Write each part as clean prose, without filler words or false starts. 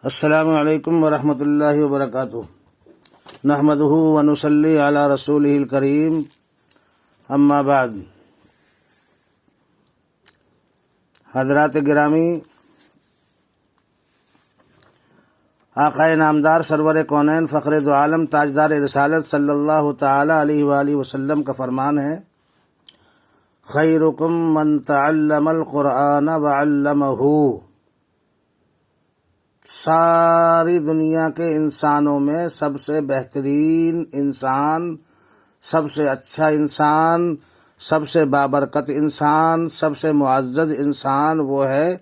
السلام علیکم ورحمۃ اللہ وبرکاتہ۔ نحمدہ ونصلی علی رسولہ الکریم، اما بعد۔ حضرات گرامی، آقائے نامدار سرور کونین فخر دو عالم تاجدار رسالت صلی اللہ تعالی علیہ وآلہ وسلم کا فرمان ہے، خیرکم من تعلم القرآن وعلمہ۔ ساری دنیا کے انسانوں میں سب سے بہترین انسان، سب سے اچھا انسان، سب سے بابرکت انسان، سب سے معزز انسان وہ ہے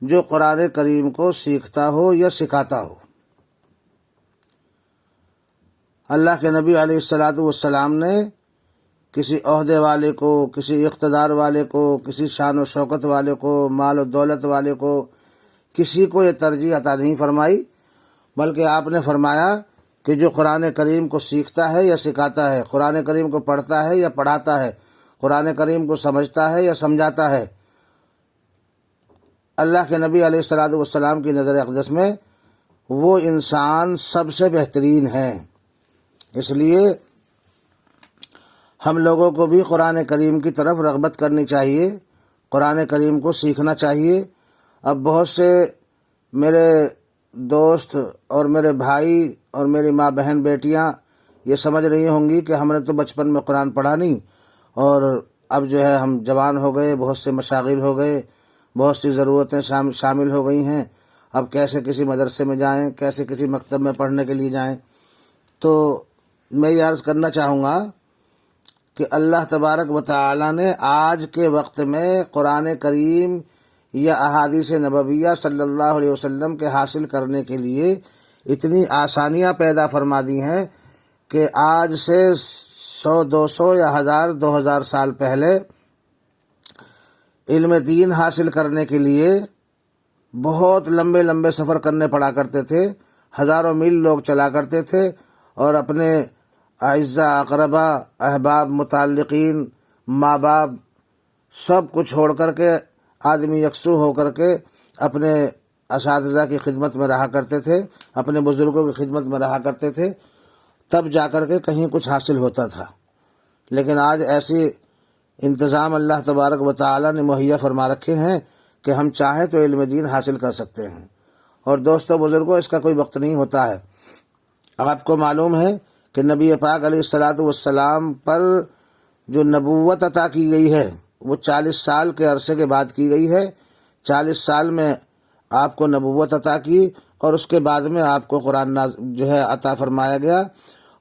جو قرآن کریم کو سیکھتا ہو یا سکھاتا ہو۔ اللہ کے نبی علیہ الصلاۃ والسلام نے کسی عہدے والے کو، کسی اقتدار والے کو، کسی شان و شوکت والے کو، مال و دولت والے کو، کسی کو یہ ترجیح عطا نہیں فرمائی، بلکہ آپ نے فرمایا کہ جو قرآن کریم کو سیکھتا ہے یا سکھاتا ہے، قرآن کریم کو پڑھتا ہے یا پڑھاتا ہے، قرآن کریم کو سمجھتا ہے یا سمجھاتا ہے، اللہ کے نبی علیہ الصلاۃ والسلام کی نظر اقدس میں وہ انسان سب سے بہترین ہے۔ اس لیے ہم لوگوں کو بھی قرآن کریم کی طرف رغبت کرنی چاہیے، قرآن کریم کو سیکھنا چاہیے۔ اب بہت سے میرے دوست اور میرے بھائی اور میری ماں بہن بیٹیاں یہ سمجھ رہی ہوں گی کہ ہم نے تو بچپن میں قرآن پڑھا نہیں، اور اب جو ہے ہم جوان ہو گئے، بہت سے مشاغل ہو گئے، بہت سی ضرورتیں شامل ہو گئی ہیں، اب کیسے کسی مدرسے میں جائیں، کیسے کسی مکتب میں پڑھنے کے لیے جائیں۔ تو میں یہ عرض کرنا چاہوں گا کہ اللہ تبارک و تعالی نے آج کے وقت میں قرآن کریم یا احادیث نبویہ صلی اللہ علیہ وسلم کے حاصل کرنے کے لیے اتنی آسانیاں پیدا فرما دی ہیں کہ آج سے 100، 200 یا 1000، 2000 سال پہلے علم دین حاصل کرنے کے لیے بہت لمبے لمبے سفر کرنے پڑا کرتے تھے، ہزاروں میل لوگ چلا کرتے تھے، اور اپنے اعزاء، اقربا، احباب، متعلقین، ماں باپ سب کو چھوڑ کر کے آدمی یکسو ہو کر کے اپنے اساتذہ کی خدمت میں رہا کرتے تھے، اپنے بزرگوں کی خدمت میں رہا کرتے تھے، تب جا کر کے کہیں کچھ حاصل ہوتا تھا۔ لیکن آج ایسی انتظام اللہ تبارک و تعالی نے مہیا فرما رکھے ہیں کہ ہم چاہیں تو علم دین حاصل کر سکتے ہیں۔ اور دوستو بزرگوں، اس کا کوئی وقت نہیں ہوتا ہے۔ اب آپ کو معلوم ہے کہ نبی پاک علیہ الصلاۃ والسلام پر جو نبوت عطا کی گئی ہے وہ 40 سال کے عرصے کے بعد کی گئی ہے۔ 40 سال میں آپ کو نبوت عطا کی، اور اس کے بعد میں آپ کو قرآن جو ہے عطا فرمایا گیا،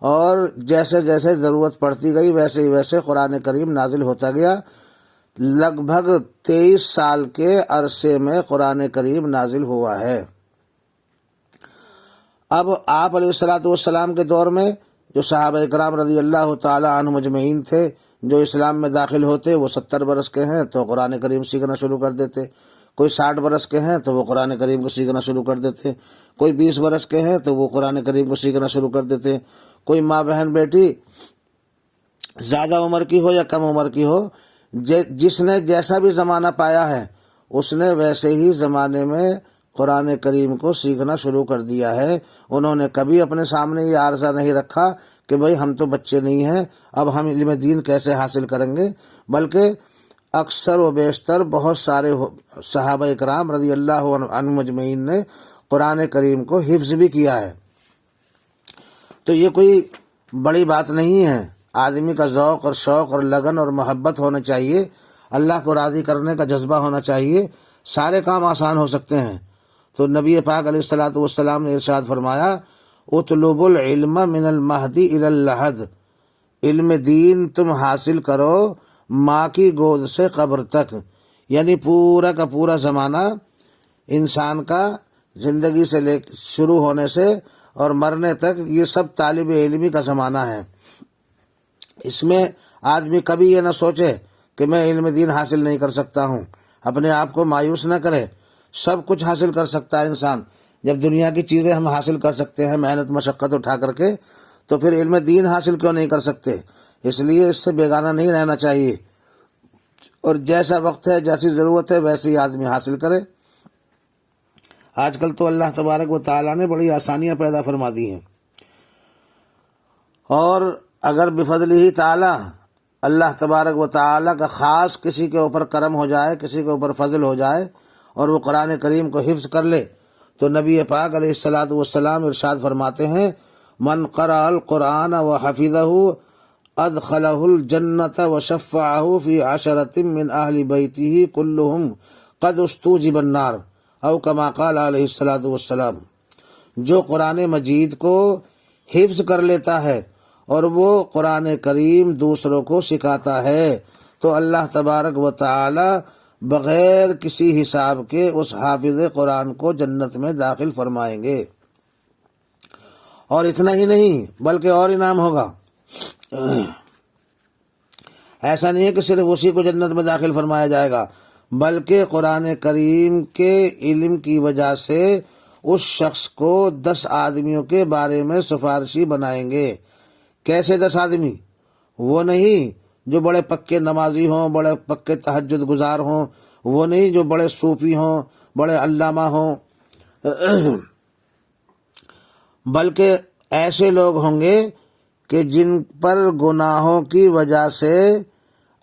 اور جیسے جیسے ضرورت پڑتی گئی ویسے ہی ویسے قرآن کریم نازل ہوتا گیا۔ لگ بھگ 23 سال کے عرصے میں قرآن کریم نازل ہوا ہے۔ اب آپ علیہ الصلاۃ والسلام کے دور میں جو صحابہ اکرام رضی اللہ تعالی عنہم اجمعین تھے، جو اسلام میں داخل ہوتے، وہ 70 برس کے ہیں تو قرآن کریم سیکھنا شروع کر دیتے، کوئی 60 برس کے ہیں تو وہ قرآن کریم کو سیکھنا شروع کر دیتے، کوئی 20 برس کے ہیں تو وہ قرآن کریم کو سیکھنا شروع کر دیتے۔ کوئی ماں بہن بیٹی زیادہ عمر کی ہو یا کم عمر کی ہو، جس نے جیسا بھی زمانہ پایا ہے اس نے ویسے ہی زمانے میں قرآن کریم کو سیکھنا شروع کر دیا ہے۔ انہوں نے کبھی اپنے سامنے یہ عارضہ نہیں رکھا کہ بھئی ہم تو بچے نہیں ہیں، اب ہم علم دین کیسے حاصل کریں گے، بلکہ اکثر و بیشتر بہت سارے صحابہ اکرام رضی اللہ عنہم اجمعین نے قرآن کریم کو حفظ بھی کیا ہے۔ تو یہ کوئی بڑی بات نہیں ہے۔ آدمی کا ذوق اور شوق اور لگن اور محبت ہونا چاہیے، اللہ کو راضی کرنے کا جذبہ ہونا چاہیے، سارے کام آسان ہو سکتے ہیں۔ تو نبی پاک علیہ الصلاۃ والسلام نے ارشاد فرمایا، اطلب العلم من المہدی الی اللحد، علم دین تم حاصل کرو ماں کی گود سے قبر تک، یعنی پورا کا پورا زمانہ انسان کا زندگی سے شروع ہونے سے اور مرنے تک یہ سب طالب علمی کا زمانہ ہے۔ اس میں آدمی کبھی یہ نہ سوچے کہ میں علم دین حاصل نہیں کر سکتا ہوں، اپنے آپ کو مایوس نہ کرے، سب کچھ حاصل کر سکتا ہے انسان۔ جب دنیا کی چیزیں ہم حاصل کر سکتے ہیں محنت مشقت اٹھا کر کے، تو پھر علم دین حاصل کیوں نہیں کر سکتے؟ اس لیے اس سے بیگانہ نہیں رہنا چاہیے، اور جیسا وقت ہے، جیسی ضرورت ہے، ویسے ہی آدمی حاصل کرے۔ آج کل تو اللہ تبارک و تعالیٰ نے بڑی آسانیاں پیدا فرما دی ہیں، اور اگر بفضل ہی تعالیٰ اللہ تبارک و تعالیٰ کا خاص کسی کے اوپر کرم ہو جائے، کسی کے اوپر فضل ہو جائے اور وہ قرآن کریم کو حفظ کر لے، تو نبی پاک علیہ الصلاۃ والسلام ارشاد فرماتے ہیں من قرأ القرآن وحفظہ ادخلہ الجنۃ وشفعہ فی عشرۃ من اہل بیتہ کلہم قد استوجب النار او کما قال علیہ الصلاۃ والسلام۔ جو قرآن مجید کو حفظ کر لیتا ہے اور وہ قرآن کریم دوسروں کو سکھاتا ہے تو اللہ تبارک و تعالی بغیر کسی حساب کے اس حافظ قرآن کو جنت میں داخل فرمائیں گے۔ اور اتنا ہی نہیں بلکہ اور انعام ہوگا۔ ایسا نہیں ہے کہ صرف اسی کو جنت میں داخل فرمایا جائے گا، بلکہ قرآن کریم کے علم کی وجہ سے اس شخص کو 10 آدمیوں کے بارے میں سفارشی بنائیں گے۔ کیسے 10 آدمی؟ وہ نہیں جو بڑے پکے نمازی ہوں، بڑے پکے تہجد گزار ہوں، وہ نہیں جو بڑے صوفی ہوں، بڑے علامہ ہوں، بلکہ ایسے لوگ ہوں گے کہ جن پر گناہوں کی وجہ سے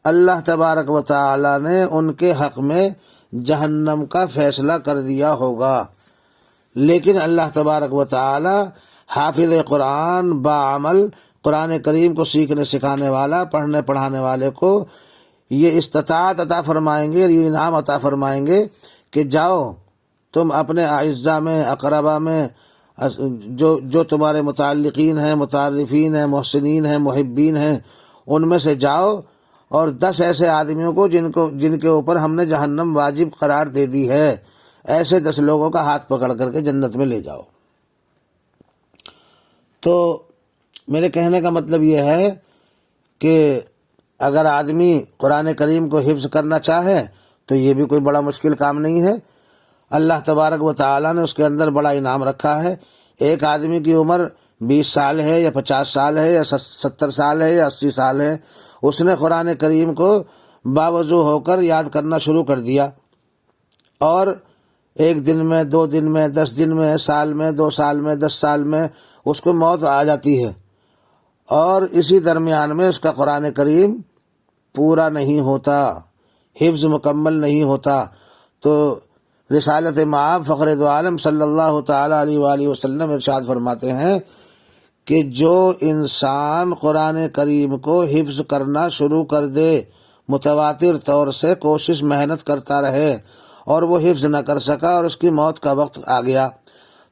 اللہ تبارک و تعالی نے ان کے حق میں جہنم کا فیصلہ کر دیا ہوگا، لیکن اللہ تبارک و تعالی حافظ قرآن باعمل قرآن کریم کو سیکھنے سکھانے والا، پڑھنے پڑھانے والے کو یہ استطاعت عطا فرمائیں گے، یہ انعام عطا فرمائیں گے کہ جاؤ تم اپنے اعزاء میں، اقربا میں، جو تمہارے متعلقین ہیں، متعارفین ہیں، محسنین ہیں، محبین ہیں، ان میں سے جاؤ اور 10 ایسے آدمیوں کو جن کے اوپر ہم نے جہنم واجب قرار دے دی ہے، ایسے 10 لوگوں کا ہاتھ پکڑ کر کے جنت میں لے جاؤ۔ تو میرے کہنے کا مطلب یہ ہے کہ اگر آدمی قرآن کریم کو حفظ کرنا چاہے تو یہ بھی کوئی بڑا مشکل کام نہیں ہے۔ اللہ تبارک و تعالیٰ نے اس کے اندر بڑا انعام رکھا ہے۔ ایک آدمی کی عمر 20 سال ہے یا 50 سال ہے یا 70 سال ہے یا 80 سال ہے، اس نے قرآن کریم کو باوضو ہو کر یاد کرنا شروع کر دیا، اور 1 دن میں، 2 دن میں، 10 دن میں، سال میں، 2 سال میں، 10 سال میں اس کو موت آ جاتی ہے، اور اسی درمیان میں اس کا قرآن کریم پورا نہیں ہوتا، حفظ مکمل نہیں ہوتا، تو رسالت مآب فخر دو عالم صلی اللہ تعالی علیہ وآلہ وسلم ارشاد فرماتے ہیں کہ جو انسان قرآن کریم کو حفظ کرنا شروع کر دے، متواتر طور سے کوشش محنت کرتا رہے، اور وہ حفظ نہ کر سکا اور اس کی موت کا وقت آ گیا،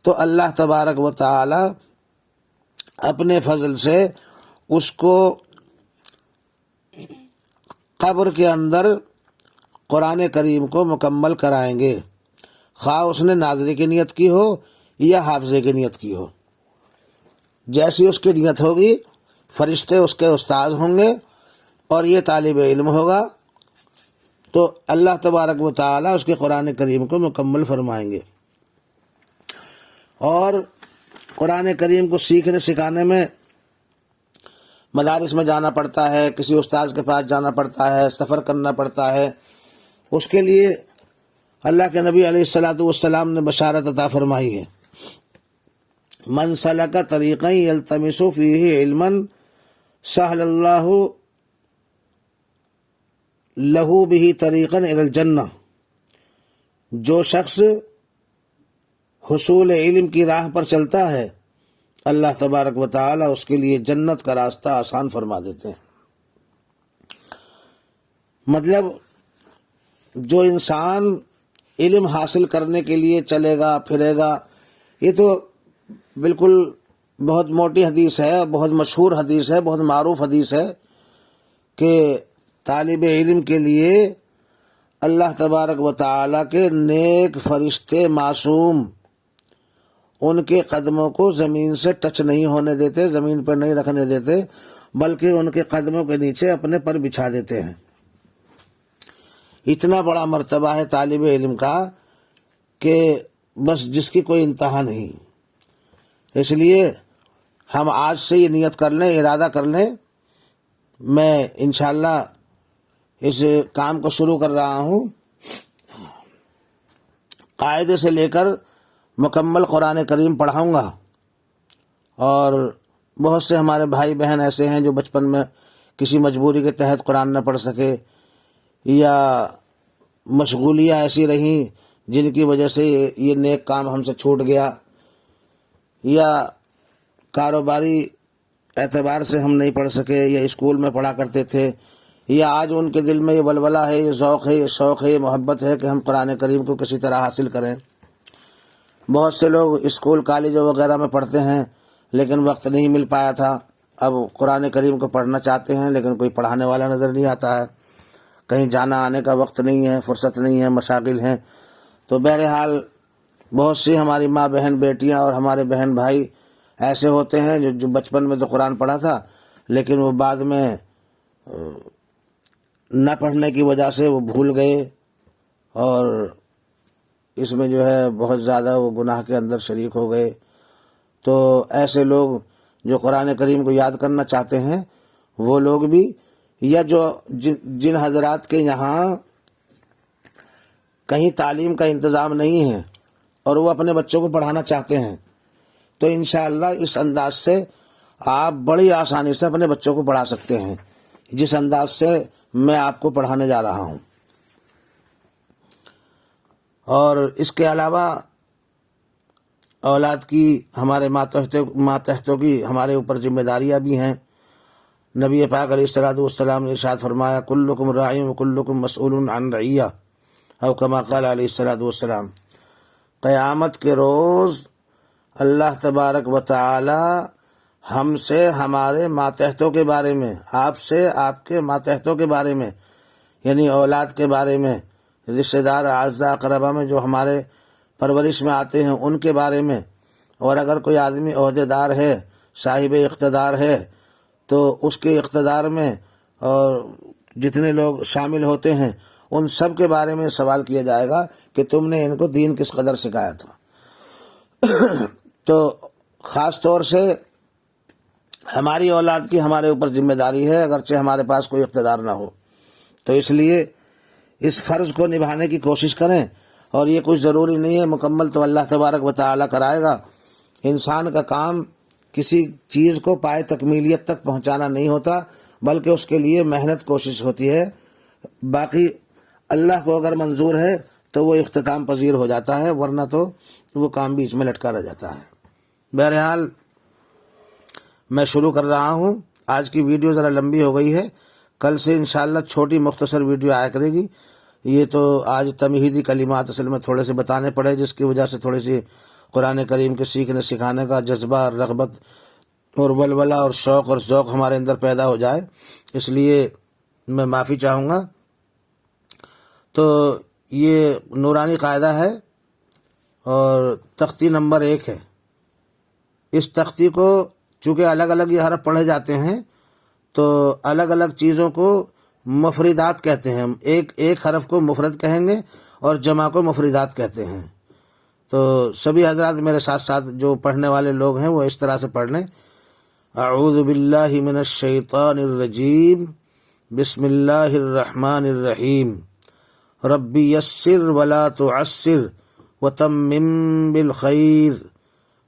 تو اللہ تبارک و تعالی اپنے فضل سے اس کو قبر کے اندر قرآن کریم کو مکمل کرائیں گے، خواہ اس نے ناظری کی نیت کی ہو یا حافظے کی نیت کی ہو۔ جیسی اس کی نیت ہوگی، فرشتے اس کے استاد ہوں گے اور یہ طالب علم ہوگا، تو اللہ تبارک و تعالی اس کے قرآن کریم کو مکمل فرمائیں گے۔ اور قرآن کریم کو سیکھنے سکھانے میں مدارس میں جانا پڑتا ہے، کسی استاذ کے پاس جانا پڑتا ہے، سفر کرنا پڑتا ہے، اس کے لیے اللہ کے نبی علیہ الصلاۃ والسلام نے بشارت عطا فرمائی ہے، من سلک طریقا یلتمس فیہ علما سہل اللہ لہ بہ طریقا الی الجنہ۔ جو شخص حصول علم کی راہ پر چلتا ہے، اللہ تبارک و تعالی اس کے لیے جنت کا راستہ آسان فرما دیتے ہیں۔ مطلب جو انسان علم حاصل کرنے کے لیے چلے گا پھرے گا، یہ تو بالکل بہت موٹی حدیث ہے، بہت مشہور حدیث ہے، بہت معروف حدیث ہے کہ طالب علم کے لیے اللہ تبارک و تعالی کے نیک فرشتے معصوم ان کے قدموں کو زمین سے ٹچ نہیں ہونے دیتے، زمین پر نہیں رکھنے دیتے، بلکہ ان کے قدموں کے نیچے اپنے پر بچھا دیتے ہیں۔ اتنا بڑا مرتبہ ہے طالب علم کا کہ بس جس کی کوئی انتہا نہیں۔ اس لیے ہم آج سے یہ نیت کر لیں، ارادہ کر لیں، میں انشاءاللہ اس کام کو شروع کر رہا ہوں، قاعدے سے لے کر مکمل قرآن کریم پڑھاؤں گا، اور بہت سے ہمارے بھائی بہن ایسے ہیں جو بچپن میں کسی مجبوری کے تحت قرآن نہ پڑھ سکے، یا مشغولیاں ایسی رہیں جن کی وجہ سے یہ نیک کام ہم سے چھوٹ گیا، یا کاروباری اعتبار سے ہم نہیں پڑھ سکے، یا اسکول میں پڑھا کرتے تھے، یا آج ان کے دل میں یہ ولولہ ہے، یہ ذوق ہے، یہ شوق ہے، یہ محبت ہے کہ ہم قرآن کریم کو کسی طرح حاصل کریں۔ بہت سے لوگ اسکول کالجوں وغیرہ میں پڑھتے ہیں لیکن وقت نہیں مل پایا تھا، اب قرآن کریم کو پڑھنا چاہتے ہیں لیکن کوئی پڑھانے والا نظر نہیں آتا ہے، کہیں جانا آنے کا وقت نہیں ہے، فرصت نہیں ہے، مشاغل ہیں۔ تو بہرحال بہت سی ہماری ماں بہن بیٹیاں اور ہمارے بہن بھائی ایسے ہوتے ہیں جو بچپن میں تو قرآن پڑھا تھا لیکن وہ بعد میں نہ پڑھنے کی وجہ سے وہ بھول گئے، اور اس میں جو ہے بہت زیادہ وہ گناہ کے اندر شریک ہو گئے۔ تو ایسے لوگ جو قرآن کریم کو یاد کرنا چاہتے ہیں وہ لوگ بھی، یا جو جن حضرات کے یہاں کہیں تعلیم کا انتظام نہیں ہے اور وہ اپنے بچوں کو پڑھانا چاہتے ہیں، تو انشاءاللہ اس انداز سے آپ بڑی آسانی سے اپنے بچوں کو پڑھا سکتے ہیں جس انداز سے میں آپ کو پڑھانے جا رہا ہوں۔ اور اس کے علاوہ اولاد کی، ہمارے ماتحتوں کی ہمارے اوپر ذمہ داریاں بھی ہیں۔ نبی پاک علیہ الصلوۃ والسلام نے ارشاد فرمایا، کلکم راع وکلکم مسئول عن رعیہ، او کما قال علیہ الصلوۃ والسلام۔ قیامت کے روز اللہ تبارک و تعالی ہم سے ہمارے ماتحتوں کے بارے میں، آپ سے آپ کے ماتحتوں کے بارے میں، یعنی اولاد کے بارے میں، رشتہ دار اعزاء اقربا میں جو ہمارے پرورش میں آتے ہیں ان کے بارے میں، اور اگر کوئی آدمی عہدے دار ہے، صاحب اقتدار ہے، تو اس کے اقتدار میں اور جتنے لوگ شامل ہوتے ہیں ان سب کے بارے میں سوال کیا جائے گا کہ تم نے ان کو دین کس قدر سکھایا تھا۔ تو خاص طور سے ہماری اولاد کی ہمارے اوپر ذمہ داری ہے، اگرچہ ہمارے پاس کوئی اقتدار نہ ہو، تو اس لیے اس فرض کو نبھانے کی کوشش کریں۔ اور یہ کچھ ضروری نہیں ہے، مکمل تو اللہ تبارک و تعالی کرائے گا۔ انسان کا کام کسی چیز کو پائے تکمیلیت تک پہنچانا نہیں ہوتا، بلکہ اس کے لیے محنت کوشش ہوتی ہے۔ باقی اللہ کو اگر منظور ہے تو وہ اختتام پذیر ہو جاتا ہے، ورنہ تو وہ کام بیچ میں لٹکا رہ جاتا ہے۔ بہرحال میں شروع کر رہا ہوں۔ آج کی ویڈیو ذرا لمبی ہو گئی ہے، کل سے انشاءاللہ چھوٹی مختصر ویڈیو آیا کرے گی۔ یہ تو آج تمہیدی کلمات اصل میں تھوڑے سے بتانے پڑے، جس کی وجہ سے تھوڑی سی قرآن کریم کے سیکھنے سکھانے کا جذبہ، رغبت اور ولولہ اور شوق اور ذوق ہمارے اندر پیدا ہو جائے، اس لیے میں معافی چاہوں گا۔ تو یہ نورانی قاعدہ ہے اور تختی نمبر 1 ہے۔ اس تختی کو چونکہ الگ الگ یہ حرف پڑھے جاتے ہیں تو الگ الگ چیزوں کو مفردات کہتے ہیں۔ ایک حرف کو مفرد کہیں گے اور جمع کو مفردات کہتے ہیں۔ تو سبھی حضرات میرے ساتھ ساتھ جو پڑھنے والے لوگ ہیں وہ اس طرح سے پڑھ لیں، اعوذ باللہ من الشیطان الرجیم، بسم اللہ الرحمن الرحیم، رب یسر ولا تعسر وتمم بالخیر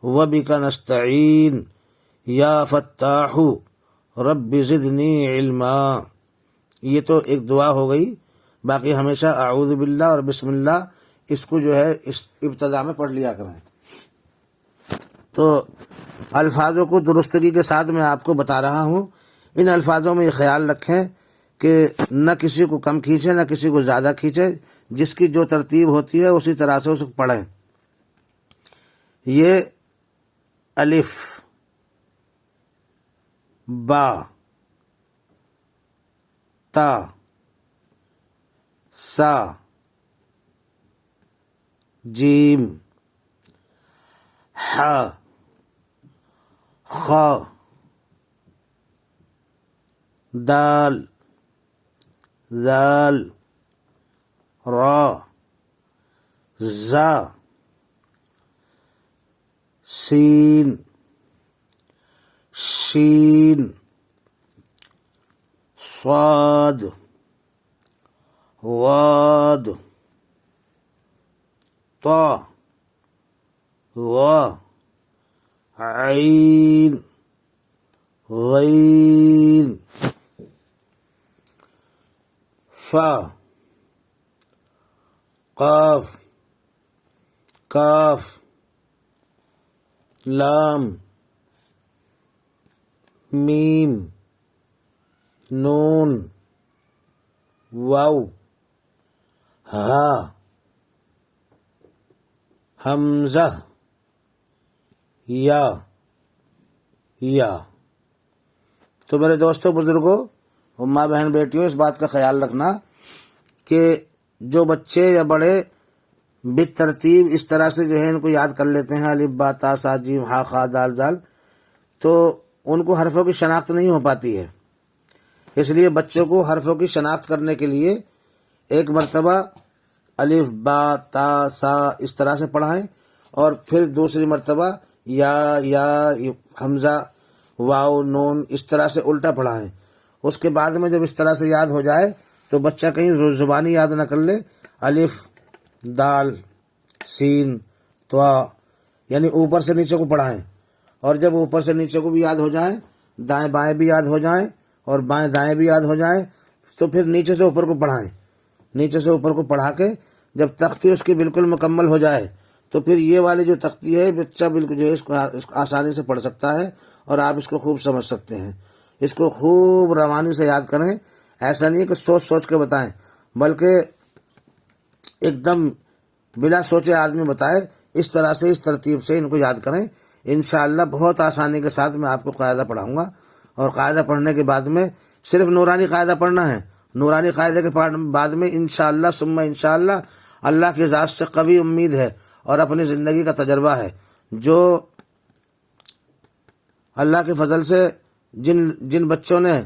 وبک نستعین یا فتاح رب زدنی علما۔ یہ تو ایک دعا ہو گئی، باقی ہمیشہ اعوذ باللہ اور بسم اللہ اس کو جو ہے اس ابتدا میں پڑھ لیا کریں۔ تو الفاظوں کو درستگی کے ساتھ میں آپ کو بتا رہا ہوں۔ ان الفاظوں میں یہ خیال رکھیں کہ نہ کسی کو کم کھینچے نہ کسی کو زیادہ کھینچے، جس کی جو ترتیب ہوتی ہے اسی طرح سے اس کو پڑھیں۔ یہ الف، با، تا، سا، جیم، ح، خ، دال، ذال، را، زا، سین، شین، صاد، واد، طا، غ عین غین فا قاف کاف لام میم نون واو ہا حمزہ یا تو میرے دوستوں بزرگوں ماں بہن بیٹیوں اس بات کا خیال رکھنا کہ جو بچے یا بڑے بالترتیب اس طرح سے جو ہے ان کو یاد کر لیتے ہیں الف با تا سا جیم ہا خا دال دال، تو ان کو حرفوں کی شناخت نہیں ہو پاتی ہے. اس لیے بچوں کو حرفوں کی شناخت کرنے کے لیے ایک مرتبہ الف با تا سا اس طرح سے پڑھائیں اور پھر دوسری مرتبہ یا حمزہ واو نون اس طرح سے الٹا پڑھائیں. اس کے بعد میں جب اس طرح سے یاد ہو جائے تو بچہ کہیں زبانی یاد نہ کر لے، الف دال سین توا یعنی اوپر سے نیچے کو پڑھائیں، اور جب اوپر سے نیچے کو بھی یاد ہو جائیں، دائیں بائیں بھی یاد ہو جائیں اور بائیں دائیں بھی یاد ہو جائیں، تو پھر نیچے سے اوپر کو پڑھائیں. نیچے سے اوپر کو پڑھا کے جب تختی اس کی بالکل مکمل ہو جائے تو پھر یہ والی جو تختی ہے بچہ بالکل جو ہے اس کو آسانی سے پڑھ سکتا ہے اور آپ اس کو خوب سمجھ سکتے ہیں. اس کو خوب روانی سے یاد کریں. ایسا نہیں ہے کہ سوچ سوچ کے بتائیں، بلکہ ایک دم بلا سوچے آدمی بتائے. اس طرح سے اس ترتیب سے ان کو یاد کریں. انشاءاللہ بہت آسانی کے ساتھ میں آپ کو قاعدہ پڑھاؤں گا، اور قاعدہ پڑھنے کے بعد میں صرف نورانی قاعدہ پڑھنا ہے. نورانی قاعدے کے بعد میں انشاءاللہ ثم انشاءاللہ اللہ کی ذات سے قوی امید ہے اور اپنی زندگی کا تجربہ ہے، جو اللہ کے فضل سے جن بچوں نے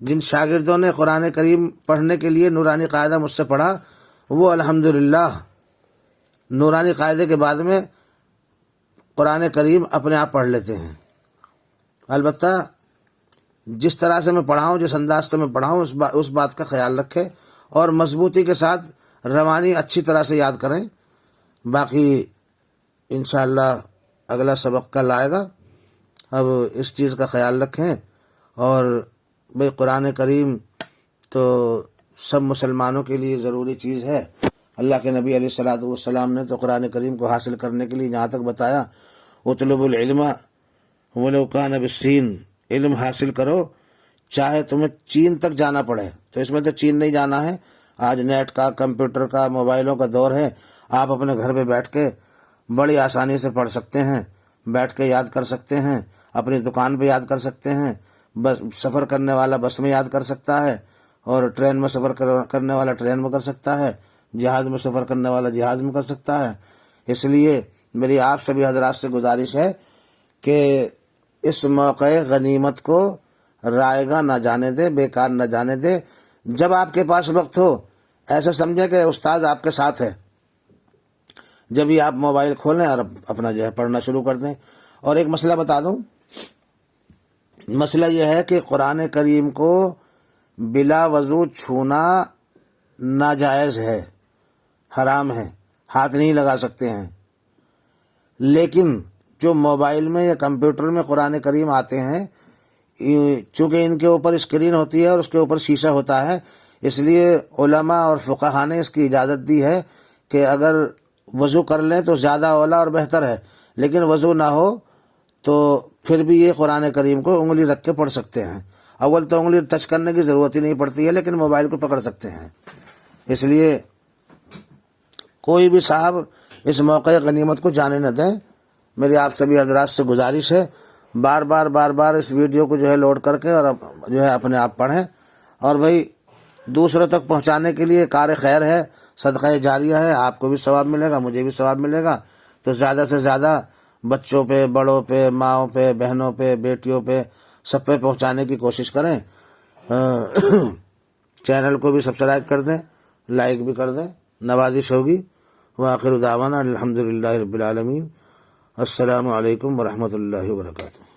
جن شاگردوں نے قرآن کریم پڑھنے کے لیے نورانی قاعدہ مجھ سے پڑھا، وہ الحمدللہ نورانی قاعدے کے بعد میں قرآن کریم اپنے آپ پڑھ لیتے ہیں. البتہ جس طرح سے میں پڑھاؤں، جس انداز سے میں پڑھاؤں، اس بات کا خیال رکھیں اور مضبوطی کے ساتھ روانی اچھی طرح سے یاد کریں. باقی انشاءاللہ اگلا سبق کل آئے گا. اب اس چیز کا خیال رکھیں. اور بھئی قرآن کریم تو سب مسلمانوں کے لیے ضروری چیز ہے. اللہ کے نبی علیہ الصلوۃ والسلام نے تو قرآن کریم کو حاصل کرنے کے لیے یہاں تک بتایا، اطلبوا العلم ولو کان بالصین، علم حاصل کرو چاہے تمہیں چین تک جانا پڑے. تو اس میں تو چین نہیں جانا ہے. آج نیٹ کا، کمپیوٹر کا، موبائلوں کا دور ہے. آپ اپنے گھر پہ بیٹھ کے بڑی آسانی سے پڑھ سکتے ہیں، بیٹھ کے یاد کر سکتے ہیں، اپنی دکان پہ یاد کر سکتے ہیں. بس سفر کرنے والا بس میں یاد کر سکتا ہے، اور ٹرین میں سفر کرنے والا ٹرین میں کر سکتا ہے، جہاز میں سفر کرنے والا جہاز میں کر سکتا ہے. اس لیے میری آپ سبھی حضرات سے گزارش ہے کہ اس موقع غنیمت کو رائگاں نہ جانے دے، بیکار نہ جانے دے. جب آپ کے پاس وقت ہو ایسا سمجھے کہ استاد آپ کے ساتھ ہے، جب ہی آپ موبائل کھولیں اور اپنا جو ہے پڑھنا شروع کر دیں. اور ایک مسئلہ بتا دوں، مسئلہ یہ ہے کہ قرآن کریم کو بلا وضو چھونا ناجائز ہے، حرام ہے، ہاتھ نہیں لگا سکتے ہیں. لیکن جو موبائل میں یا کمپیوٹر میں قرآن کریم آتے ہیں، چونکہ ان کے اوپر اسکرین ہوتی ہے اور اس کے اوپر شیشہ ہوتا ہے، اس لیے علماء اور فقہاء نے اس کی اجازت دی ہے کہ اگر وضو کر لیں تو زیادہ اولا اور بہتر ہے. لیکن وضو نہ ہو تو پھر بھی یہ قرآن کریم کو انگلی رکھ کے پڑھ سکتے ہیں. اول تو انگلی ٹچ کرنے کی ضرورت ہی نہیں پڑتی ہے، لیکن موبائل کو پکڑ سکتے ہیں. اس لیے کوئی بھی صاحب اس موقع غنیمت کو جانے نہ دیں. میری آپ سبھی حضرات سے گزارش ہے، بار بار اس ویڈیو کو جو ہے لوڈ کر کے اور جو ہے اپنے آپ پڑھیں. اور بھائی دوسروں تک پہنچانے کے لیے کار خیر ہے، صدقہ جاریہ ہے. آپ کو بھی ثواب ملے گا، مجھے بھی ثواب ملے گا. تو زیادہ سے زیادہ بچوں پہ، بڑوں پہ، ماؤں پہ، بہنوں پہ، بیٹیوں پہ، سب پہ پہنچانے کی کوشش کریں. چینل کو بھی سبسکرائب کر دیں، لائک بھی کر دیں، نوازش ہوگی. وآخر دعوانا الحمدللہ رب العالمین. السلام علیکم ورحمۃ اللہ وبرکاتہ.